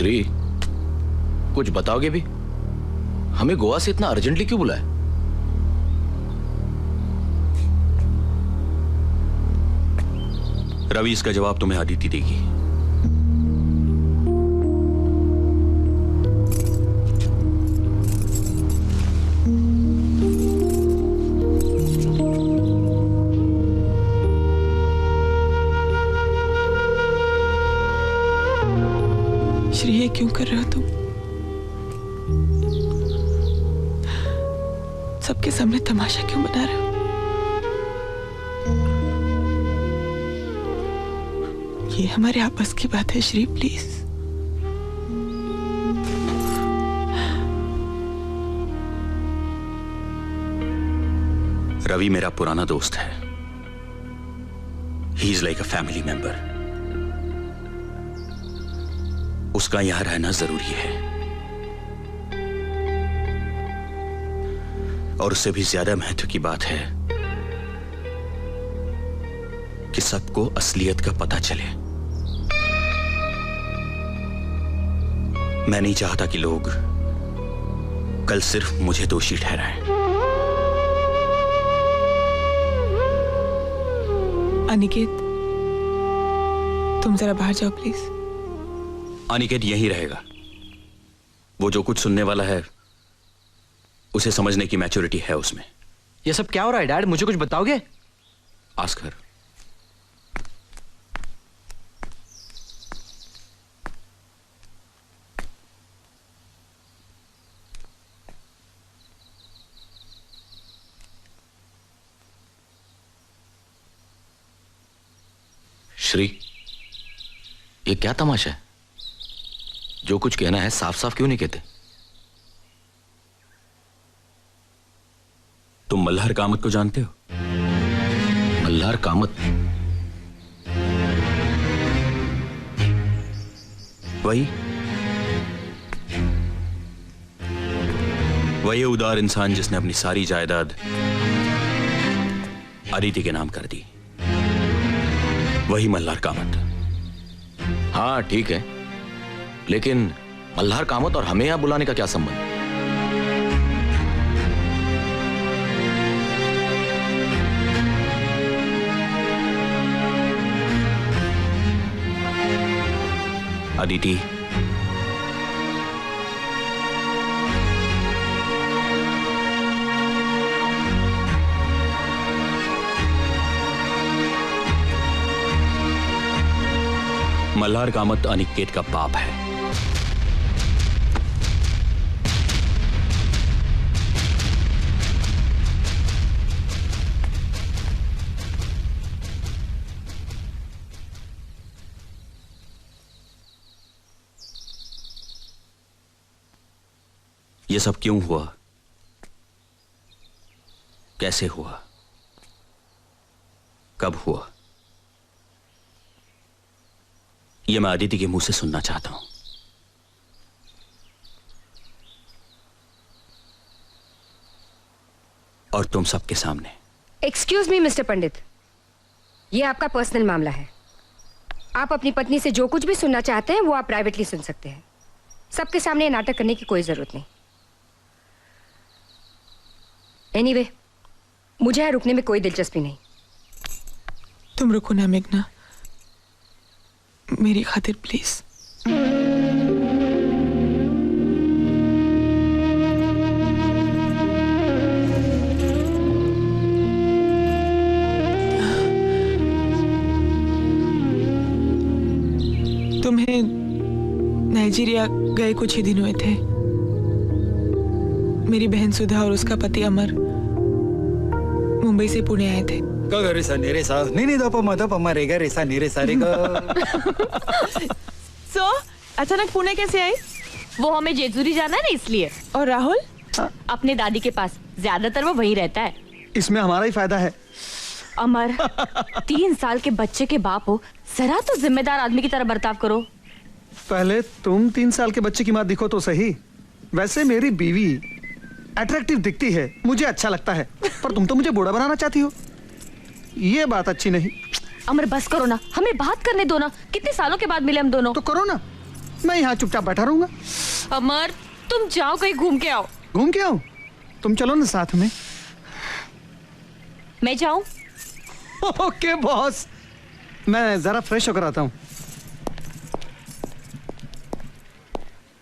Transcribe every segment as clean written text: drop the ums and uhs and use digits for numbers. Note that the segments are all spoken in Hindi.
श्री, कुछ बताओगे भी? हमें गोवा से इतना अर्जेंटली क्यों बुलाया? रवि, इसका जवाब तुम्हें अदिति देगी। श्री, ये क्यों कर रहे हो तुम? सबके सामने तमाशा क्यों बना रहे हो? ये हमारे आपस की बात है श्री, प्लीज। रवि मेरा पुराना दोस्त है। He is like a family member. उसका यहां रहना जरूरी है, और उससे भी ज्यादा महत्व की बात है कि सबको असलियत का पता चले। मैं नहीं चाहता कि लोग कल सिर्फ मुझे दोषी ठहराएं। अनिकेत, तुम जरा बाहर जाओ प्लीज। अनिकेत यहीं रहेगा। वो जो कुछ सुनने वाला है उसे समझने की मैच्योरिटी है उसमें। ये सब क्या हो रहा है डैड? मुझे कुछ बताओगे? Ask her. श्री, ये क्या तमाशा है? जो कुछ कहना है साफ साफ क्यों नहीं कहते? तुम मल्हार कामत को जानते हो? मल्हार कामत? वही उदार इंसान जिसने अपनी सारी जायदाद अदिति के नाम कर दी। वही मल्हार कामत। हाँ ठीक है, लेकिन मल्हार कामत और हमें यहां बुलाने का क्या संबंध? अदिति, मल्हार कामत अनिकेत का बाप है। ये सब क्यों हुआ? कैसे हुआ? कब हुआ? ये मैं अदिति के मुंह से सुनना चाहता हूं। और तुम सबके सामने। एक्सक्यूज मी मिस्टर पंडित, ये आपका पर्सनल मामला है। आप अपनी पत्नी से जो कुछ भी सुनना चाहते हैं वो आप प्राइवेटली सुन सकते हैं। सबके सामने नाटक करने की कोई जरूरत नहीं। एनीवे, मुझे यहाँ रुकने में कोई दिलचस्पी नहीं। तुम रुको ना मेघना, मेरी खातिर प्लीज। तुम्हें नाइजीरिया गए कुछ ही दिन हुए थे। मेरी बहन सुधा और उसका पति अमर मुंबई से पुणे आए थे। सो अचानक पुणे कैसे आई? वो हमें जेजूरी जाना है ना, इसलिए। और राहुल? अपने दादी के पास, ज्यादातर वो वहीं रहता है। इसमें हमारा ही फायदा है। अमर, 3 साल के बच्चे के बाप हो, जरा तो जिम्मेदार आदमी की तरह बर्ताव करो। पहले तुम 3 साल के बच्चे की माँ दिखो तो सही। वैसे मेरी बीवी अट्रैक्टिव दिखती है, मुझे अच्छा लगता है, पर तुम तो मुझे बूढ़ा बनाना चाहती हो। ये बात अच्छी नहीं। अमर बस करो ना, हमें बात करने दो ना। कितने सालों के बाद मिले हम दोनों। तो करो ना। मैं यहाँ चुपचाप बैठा रहूंगा। अमर तुम जाओ कहीं घूम के आओ। घूम के आऊं? तुम चलो ना साथ में। मैं जाऊं? ओके बॉस, मैं जरा फ्रेश होकर आता हूँ।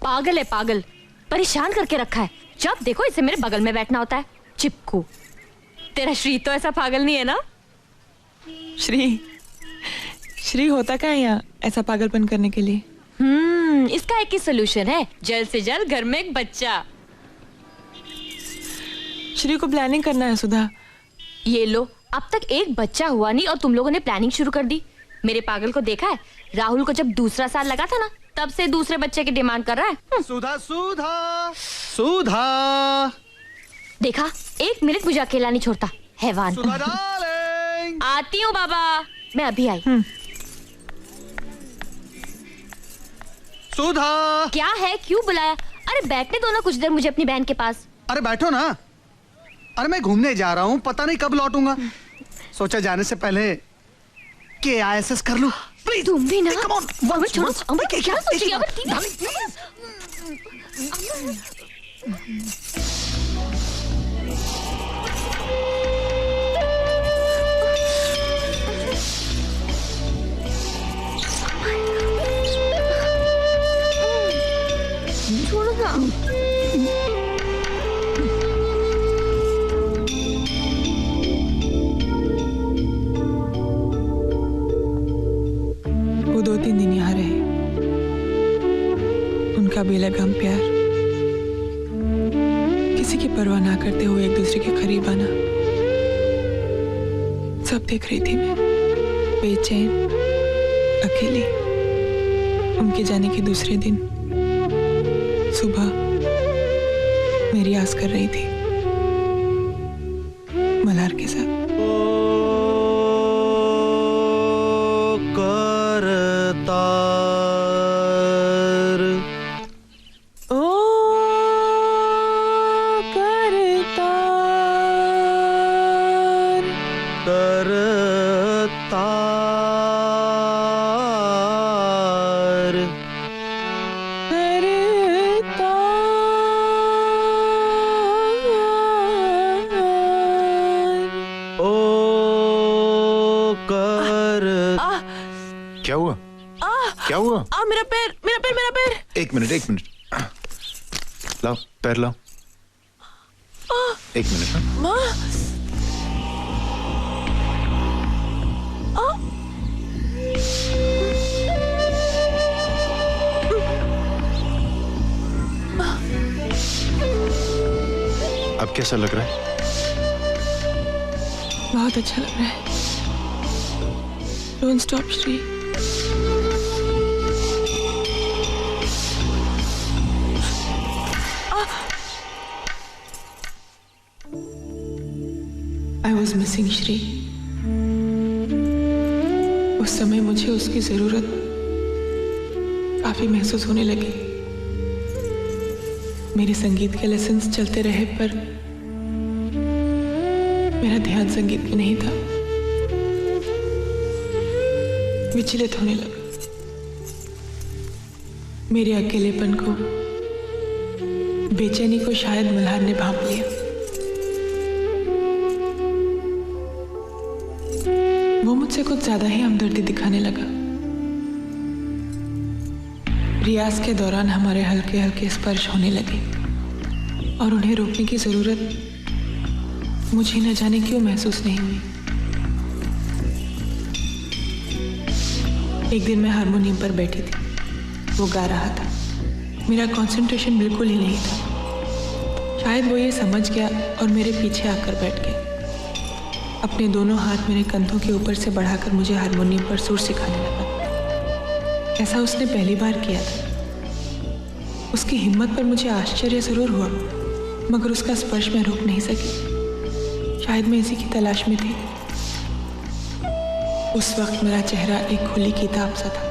पागल है पागल, परेशान करके रखा है। जब देखो इसे मेरे बगल में बैठना होता है। चिपकू, तेरा श्री तो ऐसा पागल नहीं है ना? श्री होता क्या है यहाँ ऐसा पागलपन करने के लिए? इसका एक ही सोल्यूशन है, जल्द से जल्द घर में एक बच्चा। श्री को प्लानिंग करना है सुधा। ये लो, अब तक एक बच्चा हुआ नहीं और तुम लोगों ने प्लानिंग शुरू कर दी। मेरे पागल को देखा है? राहुल को जब दूसरा साल लगा था ना, तब से दूसरे बच्चे की डिमांड कर रहा है। सुधा सुधा सुधा, देखा, एक मिनट मुझे अकेला नहीं छोड़ता हैवान। सुधा डार्लिंग। आती हूँ बाबा, मैं अभी आई। सुधा। क्या है, क्यों बुलाया? अरे बैठने दो ना कुछ देर मुझे अपनी बहन के पास। अरे बैठो ना। अरे मैं घूमने जा रहा हूँ, पता नहीं कब लौटूंगा। सोचा जाने से पहले KISS कर लूं। प्लीज तुम भी ना। come on, अमर once, छोड़ो, once. अमर एक- क्या एक- सोच रही है? एक- अमर छोड़ो ना। वो 2-3 दिन यहाँ रहे। उनका बेलगाम प्यार, किसी की परवाह ना करते हुए एक दूसरे के करीब आना, सब देख रही थी मैं, बेचैन, अकेली। उनके जाने के दूसरे दिन सुबह मेरी आस कर रही थी मल्हार के साथ। क्या हुआ? क्या हुआ? मेरा पैर, मेरा पैर, मेरा पैर। एक मिनट। लाओ पैर लाओ। एक मिनट। हाँ? माँ, अब कैसा लग रहा है? बहुत अच्छा लग रहा है। Don't stop Shri. I was missing Shri. उस समय मुझे उसकी जरूरत काफी महसूस होने लगी। मेरे संगीत के लेसन्स चलते रहे पर मेरा ध्यान संगीत में नहीं था। विचलित होने लगा। मेरे अकेलेपन को, बेचैनी को शायद मल्हार ने भांप लिया। वो मुझसे कुछ ज्यादा ही हमदर्दी दिखाने लगा। रियाज के दौरान हमारे हल्के हल्के स्पर्श होने लगे और उन्हें रोकने की जरूरत मुझे न जाने क्यों महसूस नहीं हुई। एक दिन मैं हारमोनियम पर बैठी थी, वो गा रहा था। मेरा कंसंट्रेशन बिल्कुल ही नहीं था। शायद वो ये समझ गया और मेरे पीछे आकर बैठ गया। अपने दोनों हाथ मेरे कंधों के ऊपर से बढ़ाकर मुझे हारमोनियम पर सुर सिखाने लगा। ऐसा उसने पहली बार किया था। उसकी हिम्मत पर मुझे आश्चर्य जरूर हुआ, मगर उसका स्पर्श मैं रोक नहीं सकी। शायद मैं इसी की तलाश में थी। उस वक्त मेरा चेहरा एक खुली किताब सा था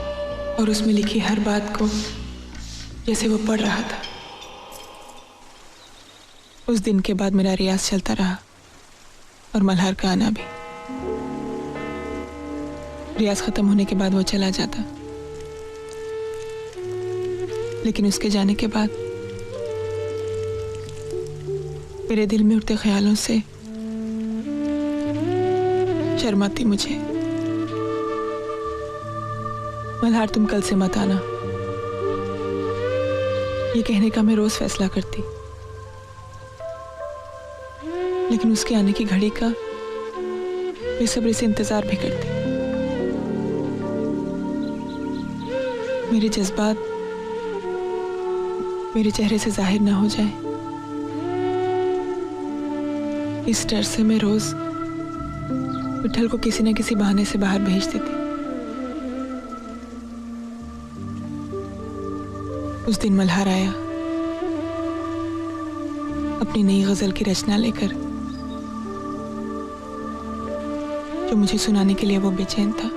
और उसमें लिखी हर बात को जैसे वो पढ़ रहा था। उस दिन के बाद मेरा रियाज चलता रहा और मल्हार का आना भी। रियाज खत्म होने के बाद वो चला जाता। लेकिन उसके जाने के बाद मेरे दिल में उठते ख्यालों से शर्म आती मुझे। मल्हार, तुम कल से मत आना, ये कहने का मैं रोज फैसला करती, लेकिन उसके आने की घड़ी का बेसब्री से इंतजार भी करती। मेरे जज्बात मेरे चेहरे से जाहिर ना हो जाए, इस डर से मैं रोज विठल को किसी न किसी बहाने से बाहर भेज देती। उस दिन मल्हार आया अपनी नई गजल की रचना लेकर, जो मुझे सुनाने के लिए वो बेचैन था।